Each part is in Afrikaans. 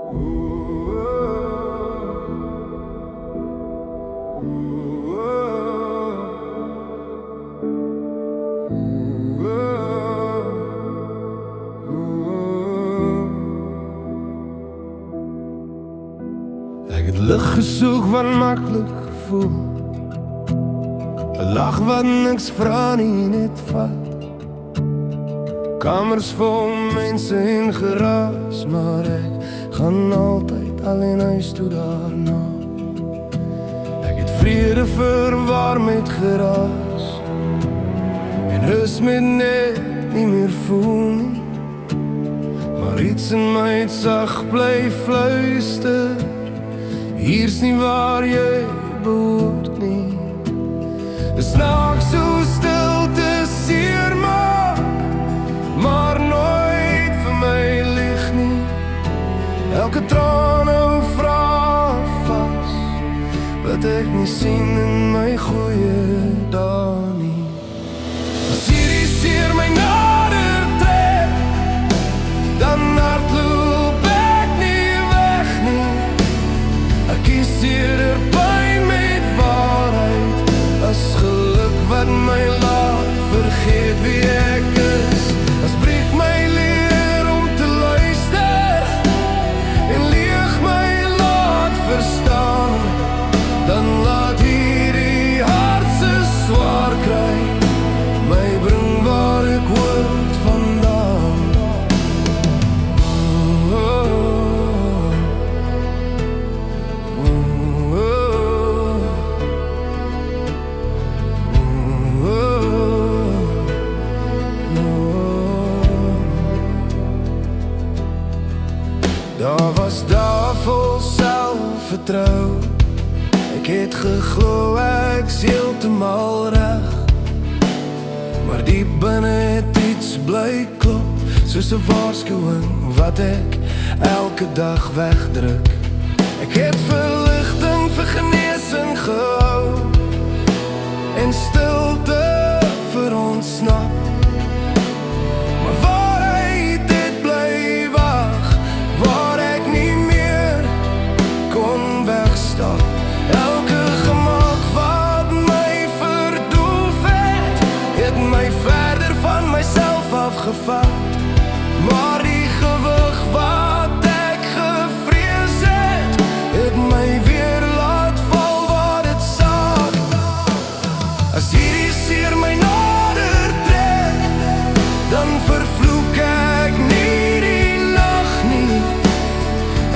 Ek het lig gesoek wat maklik voel, 'n lag wat niks vra nie, net vat. Kamers vol mense en geraas, maar ek gaan altyd alleen huis toe daarna. Ek het vrede verwar met geraas en rus met net nie meer voel nie. Maar iets in my het sag bly fluister, hier's nie waar jy behoort nie. Dis snaaks so stilte seer maak, maar nooit vir my lig nie. Elke traan hou vraag vas, wat ek nie sien in my goeie dae nie. As hierdie seer my nader trek, dan hardloop ek nie weg nie. Ek kies eerder pyn met waarheid, as geluk wat my laat vergeet wie ek is. As breek my leer om te luister en leeg my laat verstaan, dan laat hierdie hart se swaar kry my bring waar ek hoort vandaan. Daar was daar vol selfvertrou, ek het geglo ek's heeltemal reg, maar diep binne het iets bly klop, soos 'n waarskuwing wat ek elke dag wegdruk. Ek het verligting vir genesing gehou en stilte vir ontsnap, maar waarheid het bly wag, waar ek nie meer kon wegstap. Elke gemak wat my verdoof het, het my verder van myself afgevat. Maar die gewig wat ek gevrees het, het my weer laat val waar dit saak. As hierdie seer my nader trek, dan vervloek ek nie die nag nie.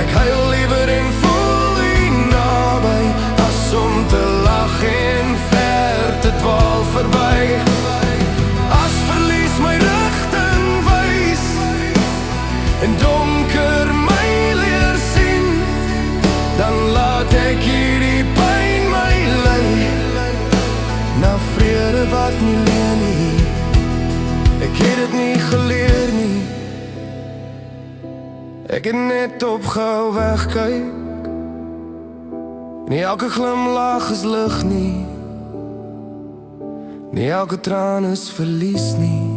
Ek huil liewer en voel die naby, as om te lag en ver te dwaal verby. As verlies my rigting wys en donker my leer sien, dan laat ek hierdie pyn my lei na vrede wat nie leen nie. Ek het dit nie geleer nie, ek het net opgehou wegkyk. Nie elke glimlach is lig nie, nie elke traan is verlies nie.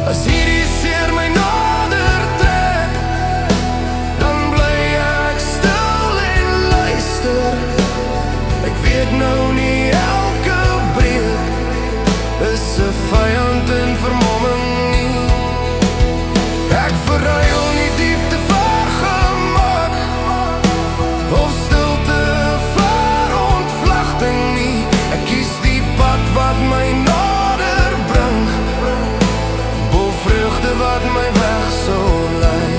As hierdie seer my nader trek, dan bly ek stil en luister. Ek weet nou nie elke breek is 'n vyand in vermomming nie. Ek verruil nie diepte vir gemak, of stilte vir ontvlugting nie. Ek kies die pad wat my nader bring, bo vreugde wat my weg sou lei.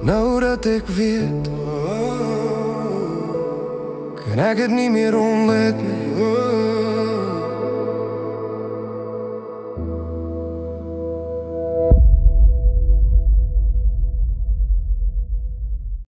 Nou dat ek weet, kan ek het nie meer ontlet nie.